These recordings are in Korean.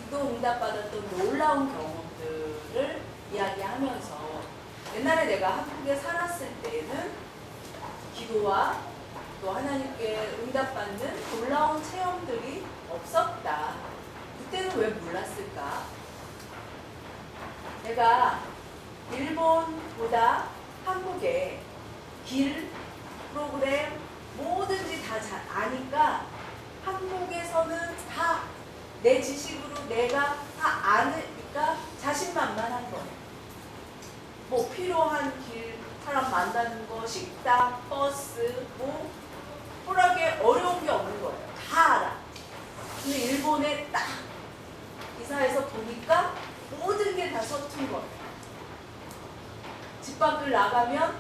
기도 응답받았던 놀라운 경험들을 이야기하면서 옛날에 내가 한국에 살았을 때는 기도와 또 하나님께 응답받는 놀라운 체험들이 없었다. 그때는 왜 몰랐을까? 내가 일본보다 한국에 길, 프로그램 뭐든지 다 잘 아니까 한국에서는 다 내 지식으로 내가 다 아니까 자신만만한 거예요. 뭐 필요한 길, 사람 만나는 거, 식당, 버스, 뭐 호락에 어려운 게 없는 거예요. 다 알아. 근데 일본에 딱 이사해서 보니까 모든 게 다 서툰 거예요. 집 밖을 나가면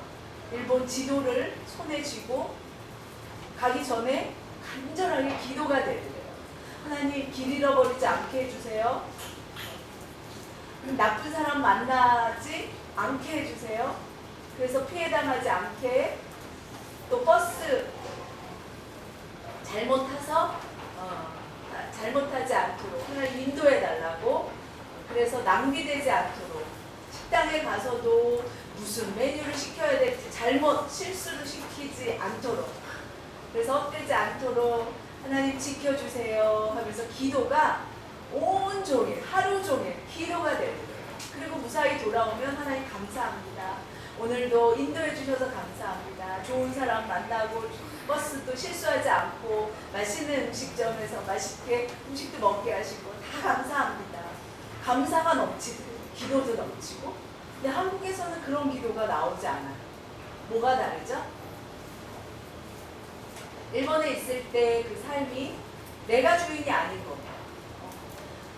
일본 지도를 손에 쥐고 가기 전에 간절하게 기도가 되더래요. 하나님 길 잃어버리지 않게 해주세요. 나쁜 사람 만나지 않게 해주세요. 그래서 피해당하지 않게, 또 버스 잘못 타서 잘못하지 않도록 하나님 인도해달라고, 그래서 낭비되지 않도록, 식당에 가서도 무슨 메뉴를 시켜야 될지 잘못 실수를 시키지 않도록, 그래서 헛되지 않도록 하나님 지켜주세요 하면서 기도가 온종일 하루 종일 기도가 되는 거예요. 그리고 무사히 돌아오면 하나님 감사합니다. 오늘도 인도해 주셔서 감사합니다. 좋은 사람 만나고 버스도 실수하지 않고 맛있는 음식점에서 맛있게 음식도 먹게 하시고 다 감사합니다. 감사가 넘치더라고요. 기도도 넘치고. 근데 한국에서는 그런 기도가 나오지 않아요. 뭐가 다르죠? 일본에 있을 때 그 삶이 내가 주인이 아닌 거예요.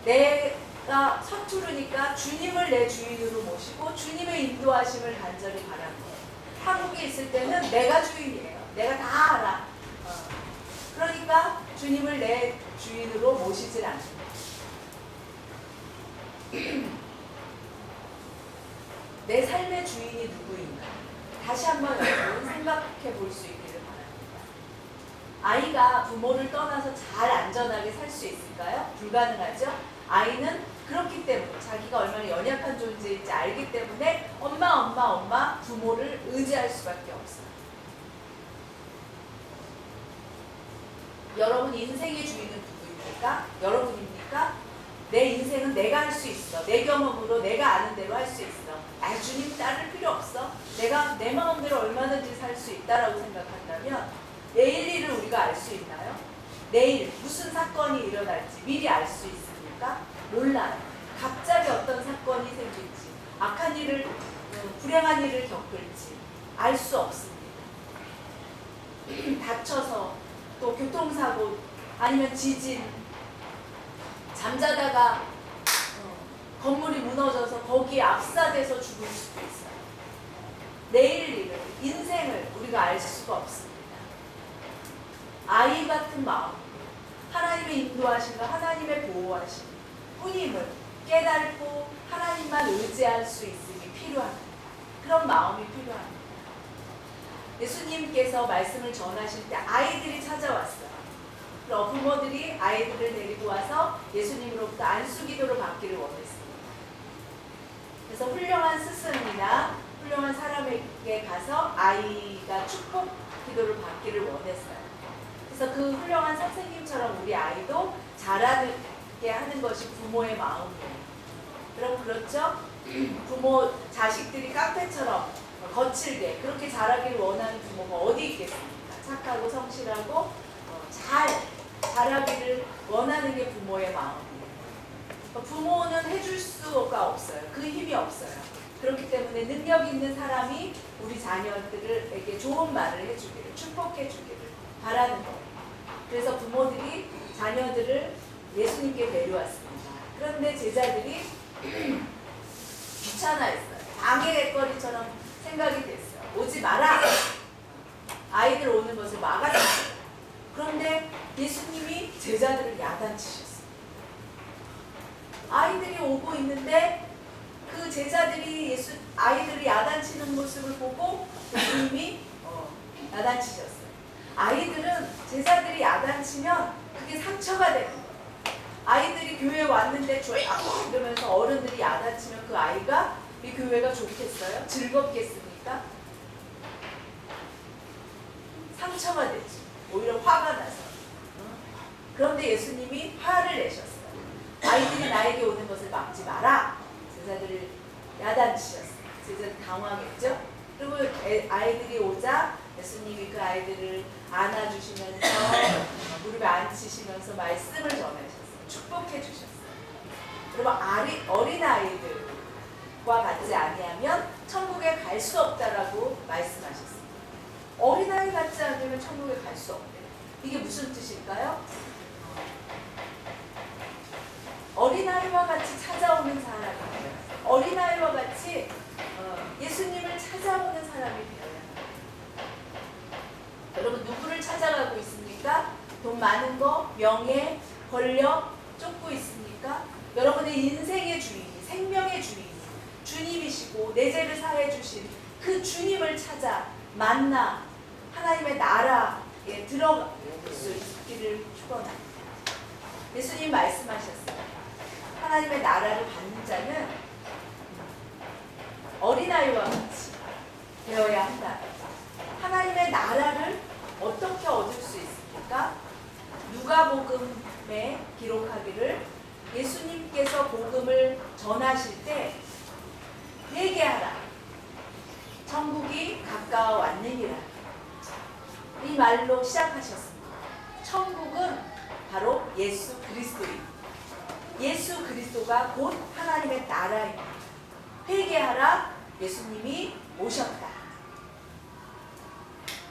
내가 서투르니까 주님을 내 주인으로 모시고 주님의 인도하심을 간절히 바라는 거예요. 한국에 있을 때는 내가 주인이에요. 내가 다 알아. 그러니까 주님을 내 주인으로 모시질 않는 거예요. 내 삶의 주인이 누구인가? 다시 한번 여러분 생각해 볼 수 있기를 바랍니다. 아이가 부모를 떠나서 잘 안전하게 살 수 있을까요? 불가능하죠? 아이는 그렇기 때문에 자기가 얼마나 연약한 존재인지 알기 때문에 엄마 부모를 의지할 수밖에 없어요. 여러분 인생의 주인은 누구입니까? 여러분입니까? 내 인생은 내가 할 수 있어. 내 경험으로 내가 아는 대로 할 수 있어. 주님 따를 필요 없어. 내가 내 마음대로 얼마든지 살 수 있다라고 생각한다면 내일 일을 우리가 알 수 있나요? 내일 무슨 사건이 일어날지 미리 알 수 있습니까? 몰라요. 갑자기 어떤 사건이 생길지, 악한 일을, 불행한 일을 겪을지 알 수 없습니다. 다쳐서 또 교통사고 아니면 지진, 잠자다가 건물이 무너져서 거기에 압사돼서 죽을 수도 있어요. 내일 일을, 인생을 우리가 알 수가 없습니다. 아이 같은 마음, 하나님의 인도하심과 하나님의 보호하심, 뿐임을 깨닫고 하나님만 의지할 수 있음이 필요합니다. 그런 마음이 필요합니다. 예수님께서 말씀을 전하실 때 아이들이 찾아왔어요. 그럼 부모들이 아이들을 데리고 와서 예수님으로부터 안수기도를 받기를 원했습니다. 그래서 훌륭한 스승이나 훌륭한 사람에게 가서 아이가 축복 기도를 받기를 원했어요. 그래서 그 훌륭한 선생님처럼 우리 아이도 자라게 하는 것이 부모의 마음이에요. 그럼 그렇죠? 부모, 자식들이 깡패처럼 거칠게 그렇게 자라기를 원하는 부모가 어디 있겠습니까? 착하고 성실하고 잘 자라기를 원하는 게 부모의 마음이에요. 부모는 해줄 수가 없어요. 그 힘이 없어요. 그렇기 때문에 능력 있는 사람이 우리 자녀들에게 좋은 말을 해주기를, 축복해주기를 바라는 거예요. 그래서 부모들이 자녀들을 예수님께 데려왔습니다. 그런데 제자들이 귀찮아했어요. 방해거리처럼 생각이 됐어요. 오지 마라! 아이들 오는 것을 막았어요. 그런데 예수님이 제자들을 야단치셨어요. 아이들이 오고 있는데 그 제자들이 아이들을 야단치는 모습을 보고 예수님이 야단치셨어요. 아이들은 제자들이 야단치면 그게 상처가 되는 거예요. 아이들이 교회에 왔는데 조용 이러면서 어른들이 야단치면 그 아이가 이 교회가 좋겠어요? 즐겁겠습니까? 상처가 되지. 오히려 화가 나서. 그런데 예수님이 화를 내셨어요. 아이들이 나에게 오는 것을 막지 마라. 제자들을 야단치셨어요. 제자들 당황했죠. 그리고 아이들이 오자 예수님이 그 아이들을 안아주시면서 무릎에 앉히시면서 말씀을 전하셨어요. 축복해 주셨어요. 여러분, 어린아이들과 같지 아니하면 천국에 갈 수 없다라고 말씀하셨습니다. 어린아이 같지 않으면 천국에 갈 수 없대요. 이게 무슨 뜻일까요? 어린아이와 같이 찾아오는 사람이에요. 어린아이와 같이 예수님을 찾아오는 사람이 되어야 합니다. 여러분, 누구를 찾아가고 있습니까? 돈 많은 거, 명예, 권력 쫓고 있습니까? 여러분의 인생의 주인이, 생명의 주인이 주님이시고 내 죄를 사해 주신 그 주님을 찾아 만나 하나님의 나라에 들어갈 수 있기를 축원합니다. 예수님 말씀하셨어요. 하나님의 나라를 받는 자는 어린아이와 같이 되어야 한다. 하나님의 나라를 어떻게 얻을 수 있습니까? 누가복음에 기록하기를 예수님께서 복음을 전하실 때 회개하라. 천국이 가까워 왔느니라. 이 말로 시작하셨습니다. 천국은 바로 예수 그리스도입니다. 예수 그리스도가 곧 하나님의 나라입니다. 회개하라. 예수님이 오셨다.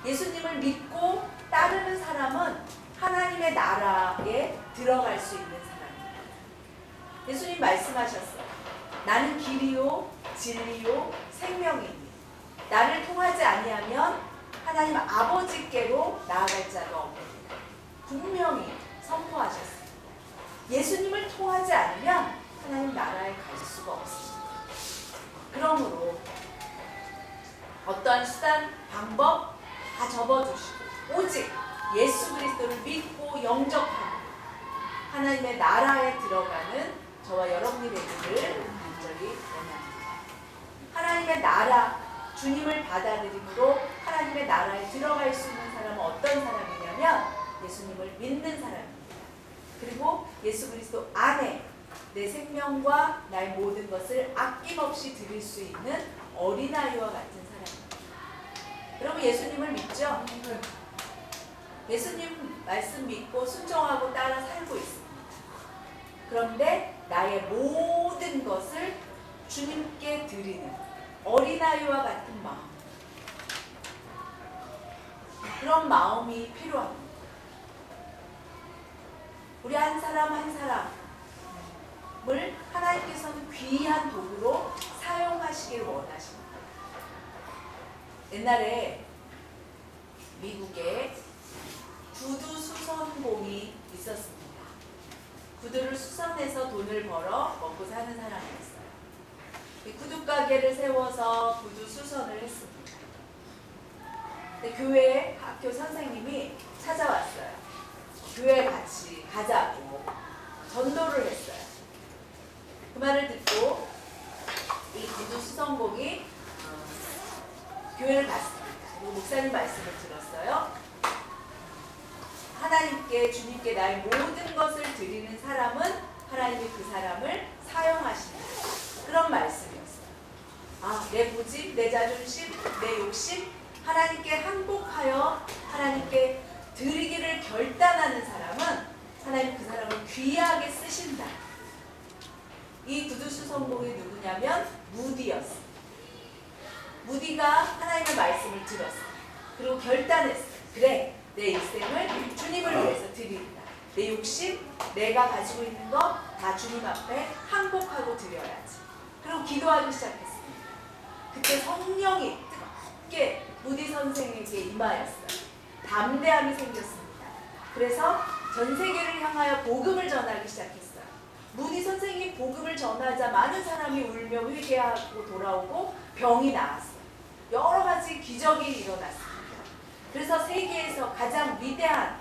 예수님을 믿고 따르는 사람은 하나님의 나라에 들어갈 수 있는 사람입니다. 예수님 말씀하셨어요. 나는 길이요 진리요 생명이니 나를 통하지 아니하면 하나님 아버지께로 나아갈 자가 없느니라. 분명히 선포하셨습니다. 예수님을 통하지 않으면 하나님 나라에 갈 수가 없습니다. 그러므로 어떠한 수단, 방법 다 접어두시고 오직 예수 그리스도를 믿고 영접하고 하나님의 나라에 들어가는 저와 여러분이 되기를 간절히 원합니다. 하나님의 나라, 주님을 받아들임으로 하나님의 나라에 들어갈 수 있는 사람은 어떤 사람이냐면 예수님을 믿는 사람입니다. 그리고 예수 그리스도 안에 내 생명과 나의 모든 것을 아낌없이 드릴 수 있는 어린아이와 같은 사람입니다. 여러분, 예수님을 믿죠? 예수님 말씀 믿고 순종하고 따라 살고 있습니다. 그런데 나의 모든 것을 주님께 드리는 어린아이와 같은 마음, 그런 마음이 필요합니다. 우리 한 사람 한 사람을 하나님께서는 귀한 도구로 사용하시길 원하십니다. 옛날에 미국에 구두 수선공이 있었습니다. 구두를 수선해서 돈을 벌어 먹고 사는 사람이었어요. 이 구두 가게를 세워서 구두 수선을 했습니다. 근데 교회 학교 선생님이 찾아왔어요. 교회에 같이 가자고 전도를 했어요. 그 말을 듣고 이 구두 수선공이 교회를 갔습니다. 그리고 목사님 말씀을 들었어요. 하나님께, 주님께 나의 모든 것을 드리는 사람은 하나님이 그 사람을 사용하신다. 그런 말씀이었어요. 내 고집, 내 자존심, 내 욕심 하나님께 항복하여 하나님께 드리기를 결단하는 사람은 하나님 그 사람을 귀하게 쓰신다. 이 구두수 성공이 누구냐면 무디였어요. 무디가 하나님의 말씀을 들었어요. 그리고 결단했어요. 그래, 내 인생을 주님을 위해서 드린다. 내 욕심, 내가 가지고 있는 거 다 주님 앞에 항복하고 드려야지. 그리고 기도하기 시작했습니다. 그때 성령이 뜨겁게 무디 선생에게 임하였어요. 담대함이 생겼습니다. 그래서 전 세계를 향하여 복음을 전하기 시작했어요. 무디 선생이 복음을 전하자 많은 사람이 울며 회개하고 돌아오고 병이 나았어요. 여러 가지 기적이 일어났습니다. 그래서 세계에서 가장 위대한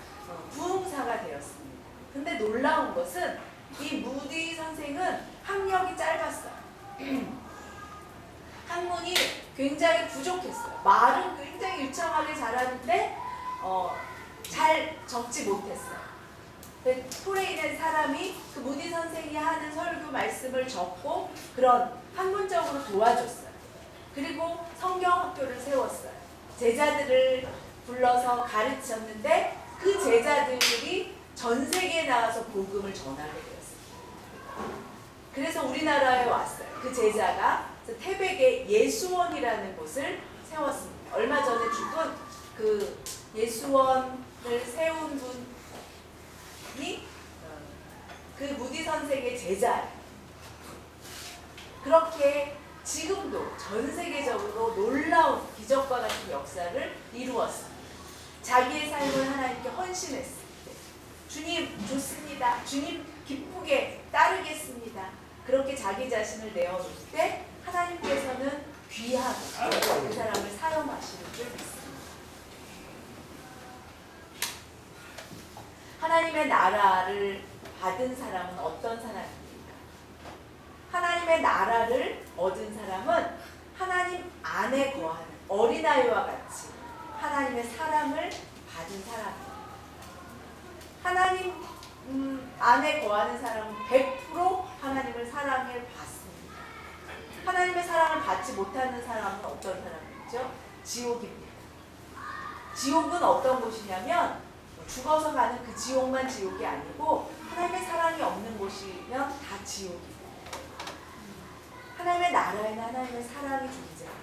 부흥사가 되었습니다. 근데 놀라운 것은 이 무디 선생은 학력이 짧았어요. 학문이 굉장히 부족했어요. 말은 굉장히 유창하게 잘하는데 잘 적지 못했어요. 톨에 있는 사람이 그 무디 선생이 하는 설교 말씀을 적고 그런 학문적으로 도와줬어요. 그리고 성경학교를 세웠어요. 제자들을 불러서 가르쳤는데 그 제자들이 전 세계에 나가서 복음을 전하게 되었어요. 그래서 우리나라에 왔어요. 그 제자가 태백에 예수원이라는 곳을 세웠습니다. 얼마 전에 죽은 그 예수원을 세운 분이 그 무디 선생의 제자예요. 그렇게 지금도 전 세계적으로 놀라운 기적과 같은 역사를 이루었습니다. 자기의 삶을 하나님께 헌신했을 때 주님 좋습니다. 주님 기쁘게 따르겠습니다. 그렇게 자기 자신을 내어줄 때 하나님께서는 귀하게 그 사람을 사용하시는 줄 믿습니다. 하나님의 나라를 받은 사람은 어떤 사람입니까? 하나님의 나라를 얻은 사람은 하나님 안에 거하는 어린아이와 같이 하나님의 사랑을 받은 사람입니다. 하나님 안에 거하는 사람은 100% 하나님의 사랑을 받습니다. 하나님의 사랑을 받지 못하는 사람은 어떤 사람이죠? 지옥입니다. 지옥은 어떤 곳이냐면 죽어서 가는 그 지옥만 지옥이 아니고 하나님의 사랑이 없는 곳이면 다 지옥입니다. 하나님의 나라에는 하나님의 사랑이 존재합니다.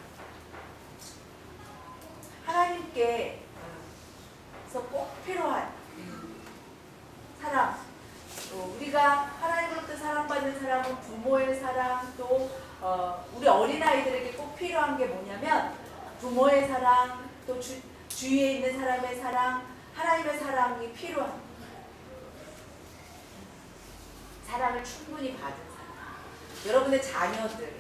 하나님께서 꼭 필요한 사랑, 우리가 하나님으로부터 사랑받는 사랑은 부모의 사랑, 또 우리 어린아이들에게 꼭 필요한 게 뭐냐면 부모의 사랑, 또 주위에 있는 사람의 사랑, 하나님의 사랑이 필요합니다. 사랑을 충분히 받은 사람. 여러분의 자녀들,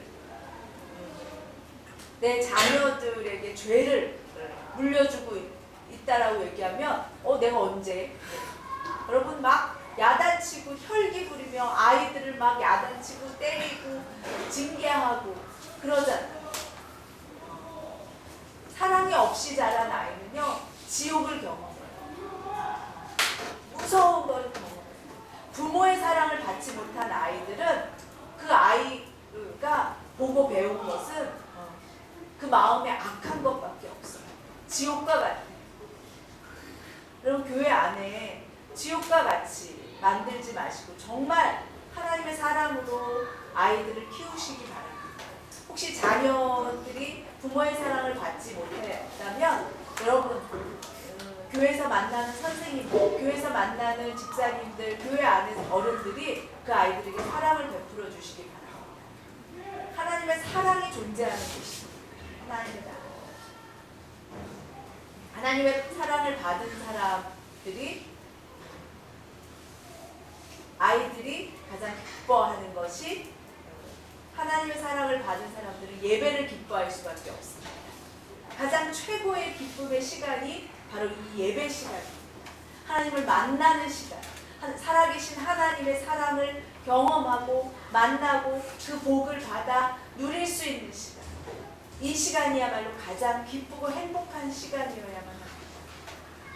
내 자녀들에게 죄를 물려주고 있다라고 얘기하면 내가 언제? 여러분 막 야단치고 혈기 부리며 아이들을 막 야단치고 때리고 징계하고 그러잖아요. 사랑이 없이 자란 아이는요 지옥을 경험해요. 무서운 걸 경험해요. 부모의 사랑을 받지 못한 아이들은 그 아이가 보고 배운 것은 그 마음에 악한 것밖에 없어요. 지옥과 같아요. 여러분 교회 안에 지옥과 같이 만들지 마시고 정말 하나님의 사랑으로 아이들을 키우시기 바랍니다. 혹시 자녀들이 부모의 사랑을 받지 못했다면 여러분 교회에서 만나는 선생님들, 교회에서 만나는 집사님들, 교회 안에서 어른들이 그 아이들에게 사랑을 베풀어 주시기 바랍니다. 하나님의 사랑이 존재하는 곳입니다. 하나님의 나라. 하나님의 사랑을 받은 사람들이 아이들이 가장 기뻐하는 것이 하나님의 사랑을 받은 사람들은 예배를 기뻐할 수밖에 없습니다. 가장 최고의 기쁨의 시간이 바로 이 예배 시간입니다. 하나님을 만나는 시간, 살아계신 하나님의 사랑을 경험하고 만나고 그 복을 받아 누릴 수 있는 시간. 이 시간이야말로 가장 기쁘고 행복한 시간이어야만 합니다.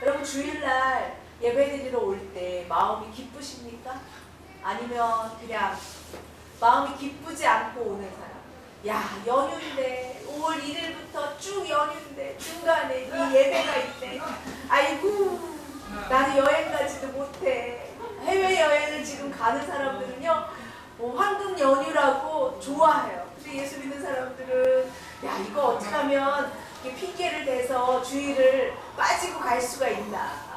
여러분 주일날 예배드리러 올 때 마음이 기쁘십니까? 아니면 그냥 마음이 기쁘지 않고 오는 사람? 야 연휴인데 5월 1일부터 쭉 연휴인데 중간에 이 예배가 있네. 아이고 나는 여행 가지도 못해. 해외여행을 지금 가는 사람들은요 황금 연휴라고 좋아해요. 근데 예수 믿는 사람들은 야 이거 어떻게 하면 핑계를 대서 주일을 빠지고 갈 수가 있나.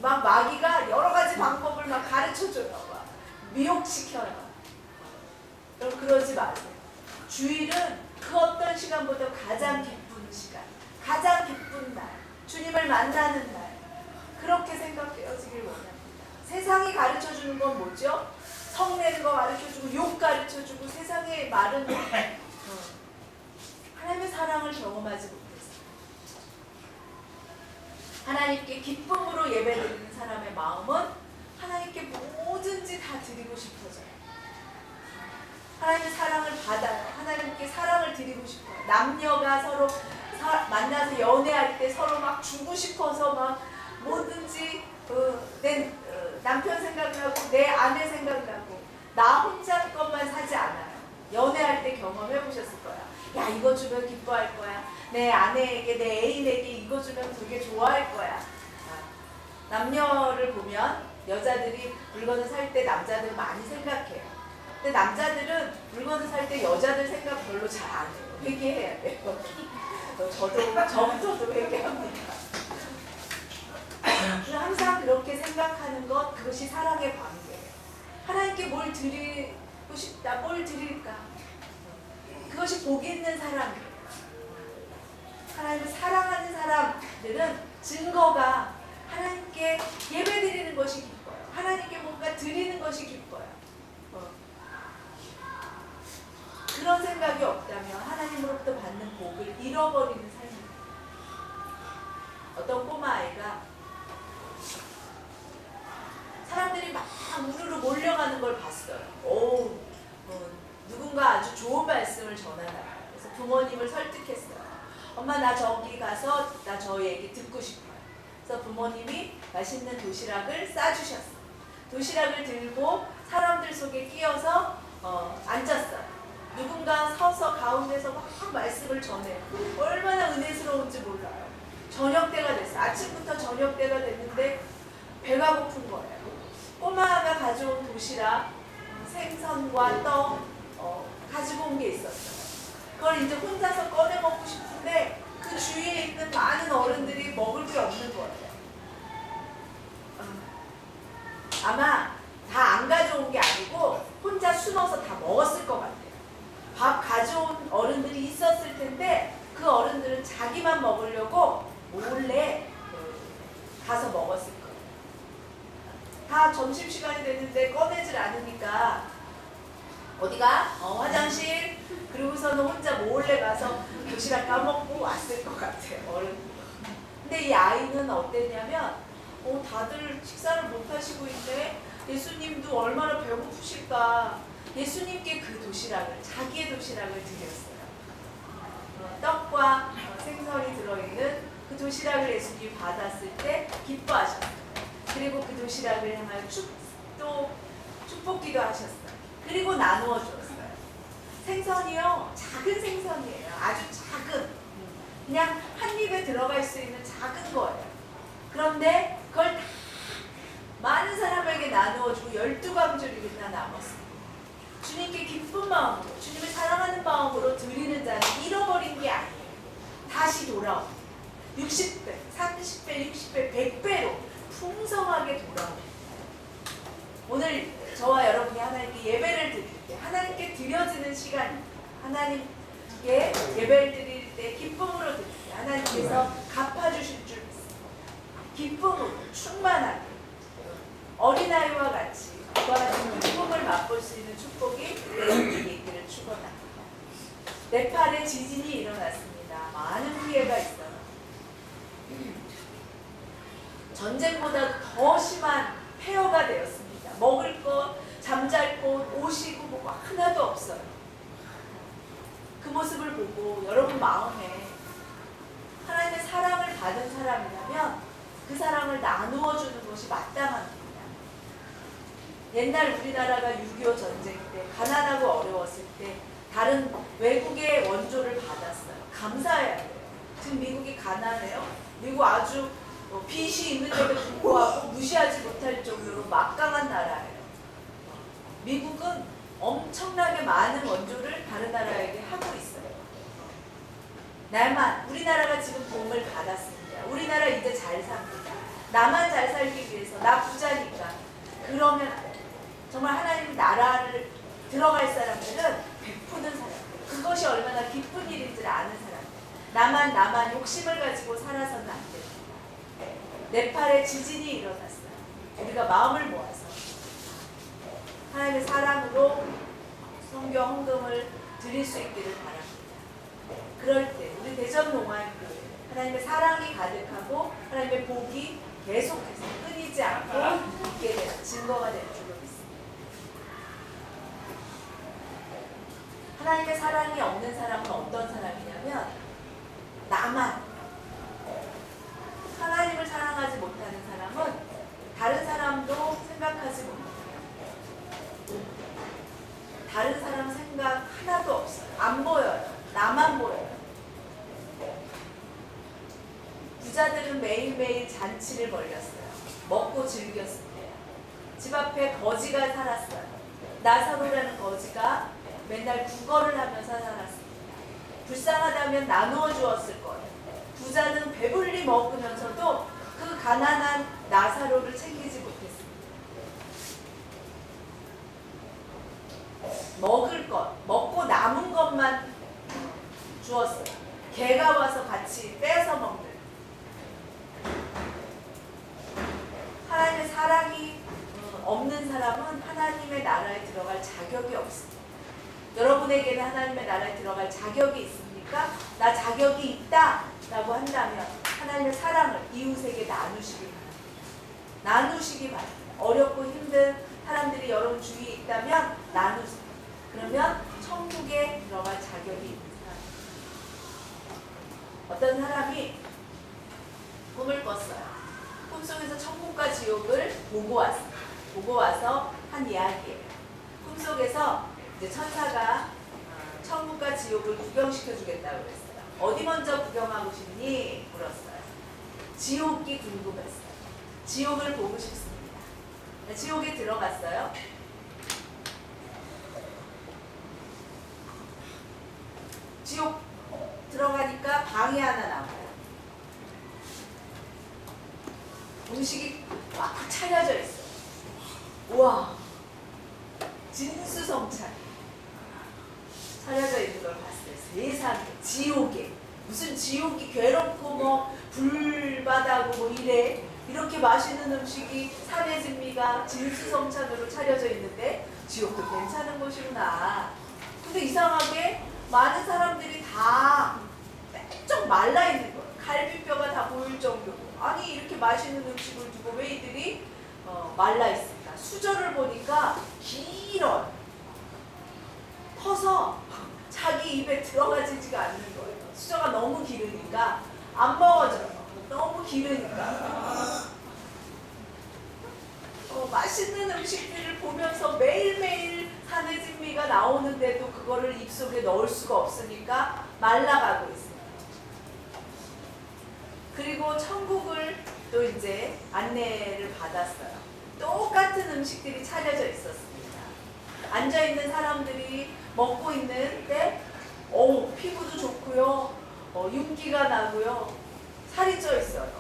막 마귀가 여러 가지 방법을 막 가르쳐줘요. 막 미혹시켜요. 여러분 그러지 마세요. 주일은 그 어떤 시간보다 가장 기쁜 시간, 가장 기쁜 날, 주님을 만나는 날, 그렇게 생각되어지길 원합니다. 세상이 가르쳐주는 건 뭐죠? 성내는 거 가르쳐주고 욕 가르쳐주고 세상의 말은 하나님의 사랑을 경험하지 못했어요. 하나님께 기쁨으로 예배드리는 사람의 마음은 하나님께 뭐든지 다 드리고 싶어져요. 하나님의 사랑을 받아요. 하나님께 사랑을 드리고 싶어요. 남녀가 서로 만나서 연애할 때 서로 막 주고 싶어서 막 뭐든지 내 남편 생각나고 내 아내 생각나고 나 혼자 것만 사지 않아요. 연애할 때 경험해 보셨을 거야. 야, 이거 주면 기뻐할 거야. 내 아내에게, 내 애인에게 이거 주면 되게 좋아할 거야. 남녀를 보면 여자들이 물건을 살 때 남자들 많이 생각해요. 근데 남자들은 물건을 살 때 여자들 생각 별로 잘 안 해요. 회개해야 돼요. 저부터도 회개합니다. 항상 그렇게 생각하는 것, 그것이 사랑의 관계예요. 하나님께 뭘 드리고 싶다, 뭘 드릴까? 그것이 복 있는 사람이에요. 하나님을 사랑하는 사람들은 증거가 하나님께 예배드리는 것이 기뻐요. 하나님께 뭔가 드리는 것이 기뻐요. 그런 생각이 없다면 하나님으로부터 받는 복을 잃어버리는 삶입니다. 어떤 꼬마아이가 사람들이 막 우르르 몰려가는 걸 봤어요. 누군가 아주 좋은 말씀을 전하다. 그래서 부모님을 설득했어요. 엄마, 나 저기 가서 나 저 얘기 듣고 싶어요. 그래서 부모님이 맛있는 도시락을 싸주셨어요. 도시락을 들고 사람들 속에 끼어서 앉았어요. 누군가 서서 가운데서 막 말씀을 전해요. 얼마나 은혜스러운지 몰라요. 저녁때가 됐어요. 아침부터 저녁때가 됐는데 배가 고픈 거예요. 꼬마가 가져온 도시락, 생선과 떡 가지고 온 게 있었어요. 그걸 이제 혼자서 꺼내 먹고 싶은데 그 주위에 있는 많은 어른들이 먹을 게 없는 거예요. 아마 다 안 가져온 게 아니고 혼자 숨어서 다 먹었을 것 같아요. 밥 가져온 어른들이 있었을 텐데 그 어른들은 자기만 먹으려고 몰래 가서 먹었을 거예요. 다 점심시간이 됐는데 꺼내질 않으니까 어디가? 화장실. 그리고서는 혼자 몰래 가서 도시락 까먹고 왔을 것 같아요. 어른. 근데 이 아이는 어땠냐면 다들 식사를 못 하시고 있네. 예수님도 얼마나 배고프실까. 예수님께 그 도시락을, 자기의 도시락을 드렸어요. 떡과 생선이 들어있는 그 도시락을 예수님이 받았을 때 기뻐하셨어요. 그리고 그 도시락을 향하여 축복기도 하셨어요. 그리고 나누어 주었어요. 생선이요, 작은 생선이에요. 아주 작은, 그냥 한 입에 들어갈 수 있는 작은 거예요. 그런데 그걸 다 많은 사람에게 나누어주고 12광줄이나 남았어요. 주님께 기쁜 마음으로, 주님을 사랑하는 마음으로 드리는 자는 잃어버린 게 아니에요. 다시 돌아옵니다. 60배, 30배, 60배, 100배로 풍성하게 돌아옵니다. 오늘 저와 여러분이 하나님께 예배를 드릴 때, 하나님께 드려지는 시간입니다. 하나님께 예배를 드릴 때, 기쁨으로 드릴 때 하나님께서 갚아주실 줄 믿습니다. 기쁨으로 충만하게 어린아이와 같이 그와 같은 기쁨을 맛볼 수 있는 축복이 내게 있기를 축원합니다. 네팔에 지진이 일어났습니다. 많은 피해가 있어요. 전쟁보다 더 심한 폐허가 되었습니다. 먹을 것, 잠잘 곳, 옷이고 뭐가 하나도 없어요. 그 모습을 보고 여러분 마음에 하나님의 사랑을 받은 사람이라면 그 사랑을 나누어 주는 것이 마땅합니다. 옛날 우리나라가 6.25 전쟁 때 가난하고 어려웠을 때 다른 외국의 원조를 받았어요. 감사해야 돼요. 지금 미국이 가난해요. 미국 아주 빚이 있는데도 불구하고 무시하지 못할 정도로 막강한 나라예요. 미국은 엄청나게 많은 원조를 다른 나라에게 하고 있어요. 나만, 우리나라가 지금 도움을 받았습니다. 우리나라 이제 잘 삽니다. 나만 잘 살기 위해서, 나 부자니까. 그러면 정말 하나님 나라를 들어갈 사람들은 베푸는 사람들. 그것이 얼마나 기쁜 일인지를 아는 사람들. 나만 욕심을 가지고 살아서는 안 됩니다. 네팔에 지진이 일어났어요. 우리가 마음을 모아서 하나님의 사랑으로 성교 헌금을 드릴 수 있기를 바랍니다. 그럴 때 우리 대전농아교회 하나님의 사랑이 가득하고 하나님의 복이 계속해서 끊이지 않고 있게 되는 증거가 될 줄로 믿습니다. 하나님의 사랑이 없는 사람은 어떤 사람이냐면 나만, 하나님을 사랑하지 못하는 사람은 다른 사람도 생각하지 못해요. 다른 사람 생각 하나도 없어요. 안 보여요. 나만 보여요. 부자들은 매일매일 잔치를 벌였어요. 먹고 즐겼을 때요. 집 앞에 거지가 살았어요. 나사로라는 거지가 맨날 구걸을 하면서 살았습니다. 불쌍하다면 나누어 주었을 거예요. 부자는 배불리 먹으면서도 그 가난한 나사로를 챙기지 못했습니다. 먹을 것, 먹고 남은 것만 주었어요. 개가 와서 같이 뺏어 먹는. 하나님의 사랑이 없는 사람은 하나님의 나라에 들어갈 자격이 없습니다. 여러분에게는 하나님의 나라에 들어갈 자격이 있습니까? 나 자격이 있다 라고 한다면 하나님의 사랑을 이웃에게 나누시기 바랍니다. 나누시기 바랍니다. 어렵고 힘든 사람들이 여러분 주위에 있다면 나누세요. 그러면 천국에 들어갈 자격이 있는 사람. 어떤 사람이 꿈을 꿨어요. 꿈속에서 천국과 지옥을 보고 왔어요. 보고 와서 한 이야기예요. 꿈속에서 이제 천사가 천국과 지옥을 구경시켜 주겠다고 그랬어요. 어디 먼저 구경하고 싶니? 물었어요. 지옥이 궁금했어요. 지옥을 보고 싶습니다. 지옥에 들어갔어요. 지옥 들어가니까 방이 하나 나와요. 음식이 꽉 차려져 있어요. 우와, 진수성찬 차려져 있는 걸 봤어요. 세상에, 지옥에. 무슨 지옥이 괴롭고 뭐 불바다고 뭐 이래. 이렇게 맛있는 음식이 산의 진미가 진수성찬으로 차려져 있는데 지옥도 괜찮은 곳이구나. 근데 이상하게 많은 사람들이 다 쭉 말라 있는 거예요. 갈비뼈가 다 보일 정도로. 아니 이렇게 맛있는 음식을 두고 왜 이들이 말라 있을까? 수저를 보니까 길어요. 커서 자기 입에 들어가지지가 않는 거예요. 수저가 너무 길으니까 안 먹어져요. 너무 길으니까. 맛있는 음식들을 보면서 매일매일 산의 진미가 나오는데도 그거를 입속에 넣을 수가 없으니까 말라가고 있어요. 그리고 천국을 또 이제 안내를 받았어요. 똑같은 음식들이 차려져 있었습니다. 앉아있는 사람들이 먹고 있는데 피부도 좋고요. 윤기가 나고요. 살이 쪄 있어요.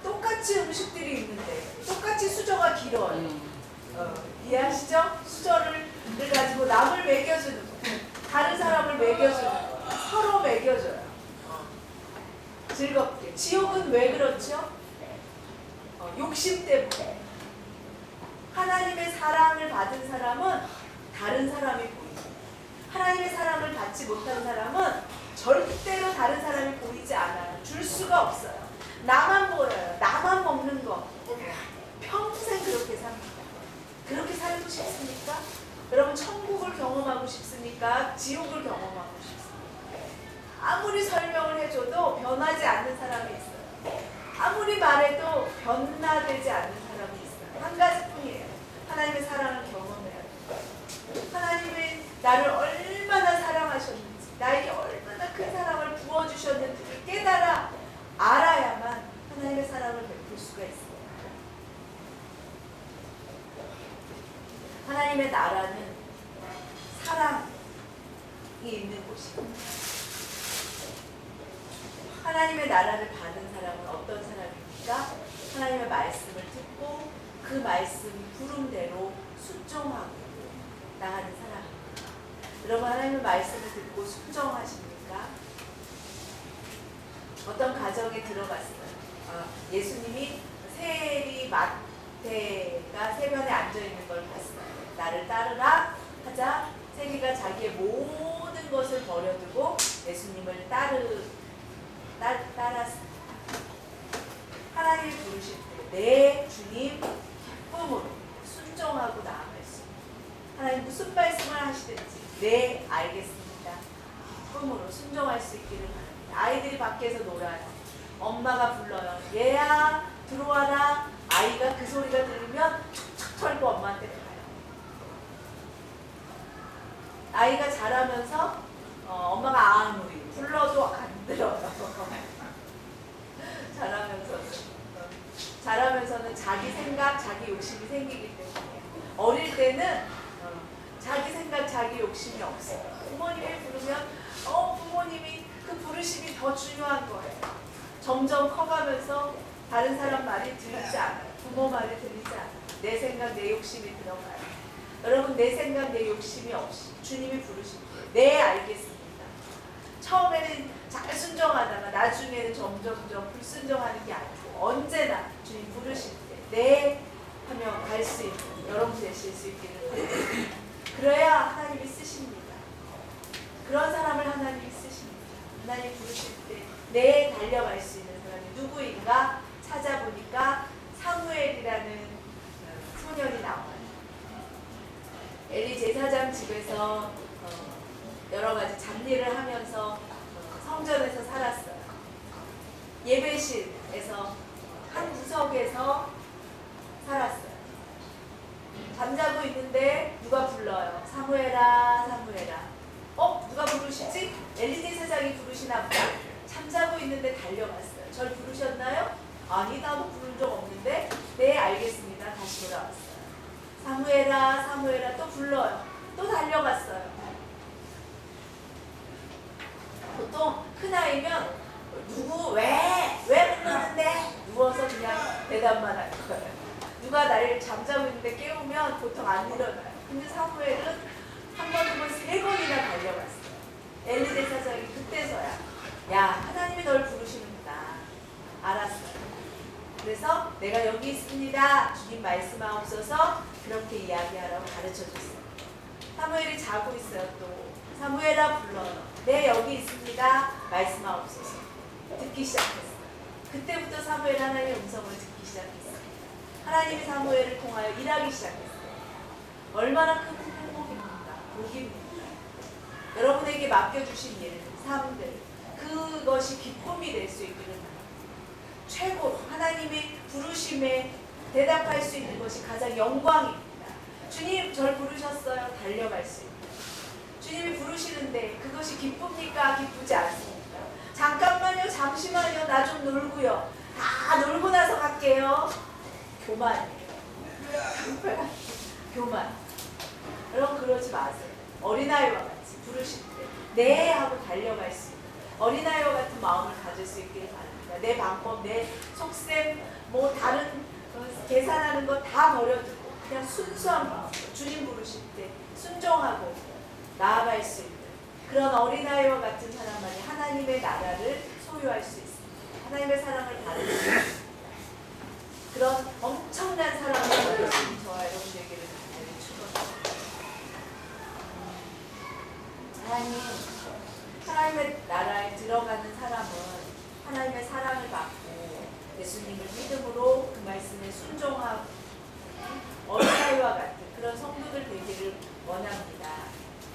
똑같이 음식들이 있는데 똑같이 수저가 길어요. 이해하시죠? 수저를 가지고 남을 먹여주는 거예요. 다른 사람을 먹여주는 거예요. 서로 먹여줘요. 즐겁게. 지옥은 왜 그렇죠? 욕심 때문에. 하나님의 사랑을 받은 사람은 다른 사람이 보이죠. 하나님의 사랑을 받지 못한 사람은 절대로 다른 사람이 보이지 않아요. 줄 수가 없어요. 나만 보여요. 나만 먹는 거. 평생 그렇게 삽니다. 그렇게 살고 싶습니까? 여러분 천국을 경험하고 싶습니까? 지옥을 경험하고 싶습니까? 아무리 설명을 해줘도 변하지 않는 사람이 있어요. 아무리 말해도 변화되지 않는 사람이 있어요. 한 가지뿐이에요. 하나님의 사랑을 경험해야 돼요. 하나님이 나를 얼마나 사랑하셨는지, 나에게 얼마나 큰 사랑을 부어주셨는지를 깨달아 알아야만 하나님의 사랑을 베풀 수가 있어요. 하나님의 나라는 사랑이 있는 곳입니다. 하나님의 나라를 받은 사람은 어떤 사람입니까? 하나님의 말씀을 듣고 그 말씀 부름대로 순종하고 나가는 사람입니다. 여러분 하나님의 말씀을 듣고 순종하십니까? 어떤 가정에 들어갔어요. 예수님이 세리 마태가 세변에 앉아있는 걸 봤어요. 나를 따르라 하자 세리가 자기의 모든 것을 버려두고 예수님을 따랐습니다. 하나님이 부르실 때 내 주님 기쁨으로 순종하고 나아갈 수 있습니다. 하나님 무슨 말씀을 하시든지 네 알겠습니다. 기쁨으로 순종할 수 있기를 바랍니다. 아이들이 밖에서 놀아요. 엄마가 불러요. 얘야 들어와라. 아이가 그 소리가 들리면 툭툭 털고 엄마한테 가요. 아이가 자라면서 엄마가 아무리 불러도 안 들어요. 자라면서는 자기 생각, 자기 욕심이 생기기 때문에 어릴 때는 자기 생각, 자기 욕심이 없어요. 부모님이 부르면 부모님이 그 부르심이 더 중요한 거예요. 점점 커가면서 다른 사람 말이 들리지 않아요. 부모 말이 들리지 않아요. 내 생각, 내 욕심이 들어가요. 여러분 내 생각, 내 욕심이 없이 주님이 부르실 때 네 알겠습니다. 처음에는 잘 순종하다가 나중에는 점점점 불순종하는 게 아니고 언제나 주님 부르실 때 네 하며 갈 수 있는 여러분 되실 수 있기를 바랍니다. 그래야 하나님이 쓰십니다. 그런 사람을 하나님이 쓰십니다. 하나님 부르실 때 네 달려갈 수 있는 사람이 누구인가 찾아보니까 사무엘이라는 소년이 나와요. 엘리 제사장 집에서 여러 가지 잡일을 하면서 성전에서 살았어요. 예배실에서 한 구석에서 살았어요. 잠자고 있는데 누가 불러요. 사무엘아, 사무엘아. 누가 부르시지? 엘리 제사장이 부르시나 보다. 잠자고 있는데 달려갔어요. 절 부르셨나요? 아니, 나도 부른 적 없는데. 네, 알겠습니다. 다시 돌아왔어요. 사무엘아, 사무엘아. 또 불러요. 또 달려갔어요. 보통 큰 아이면 누구 왜 부르는데 누워서 그냥 대답만 할 거예요. 누가 나를 잠자고 있는데 깨우면 보통 안 일어나요. 근데 사무엘은 한 번, 두 번, 세 번이나 달려갔어요. 엘리 제사장이 그때서야 야 하나님이 널 부르시는구나 알았어요. 그래서 내가 여기 있습니다. 주님 말씀하옵소서 그렇게 이야기하라고 가르쳐줬어요. 사무엘이 자고 있어요. 또 사무엘아 불러요. 네 여기 있습니다. 말씀하옵소서. 듣기 시작했어요. 그때부터 사무엘 하나님의 음성을 듣기 시작했어요. 하나님이 사무엘을 통하여 일하기 시작했어요. 얼마나 큰 행복입니까? 복입니까? 여러분에게 맡겨주신 일, 삶들 그것이 기쁨이 될 수 있기를 바랍니다. 최고 하나님의 부르심에 대답할 수 있는 것이 가장 영광입니다. 주님 절 부르셨어요. 달려갈 수 있다. 주님이 부르시는데 그것이 기쁩니까? 기쁘지 않습니까? 잠깐만요. 잠시만요. 나 좀 놀고요. 다 놀고 나서 갈게요. 교만이에요. 교만. 여러분 그러지 마세요. 어린아이와 같이 부르실 때 네 하고 달려갈 수 있는 어린아이와 같은 마음을 가질 수 있기를 바랍니다. 내 방법, 내 속셈, 뭐 다른 계산하는 거 다 버려두고 그냥 순수한 마음 주님 부르실 때 순종하고 나아갈 수 있는 그런 어린아이와 같은 사람만이 하나님의 나라를 소유할 수 있습니다. 하나님의 사랑을 받을 수 있습니다. 그런 엄청난 사랑을 받으신 저와 여러분에게를 간절히 축원합니다. 하나님의 나라에 들어가는 사람은 하나님의 사랑을 받고 예수님을 믿음으로 그 말씀에 순종하고 어린아이와 같은 그런 성도들 되기를 원합니다.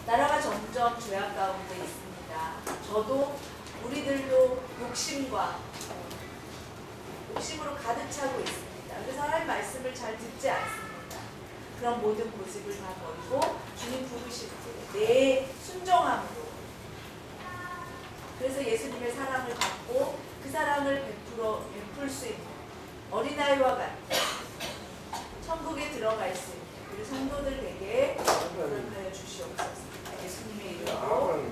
나라가 점점 죄악 가운데 있습니다. 저도 우리들도 욕심으로 가득 차고 있습니다. 그래서 하나님 말씀을 잘 듣지 않습니다. 그런 모든 고집을 다 버리고 주님 부르실 때 내 순종함으로 그래서 예수님의 사랑을 받고 그 사랑을 베풀 수 있는 어린아이와 같은 천국에 들어갈 수 있는 우리 성도들 되게 허락하여 주시옵소서. 예수님의 이름으로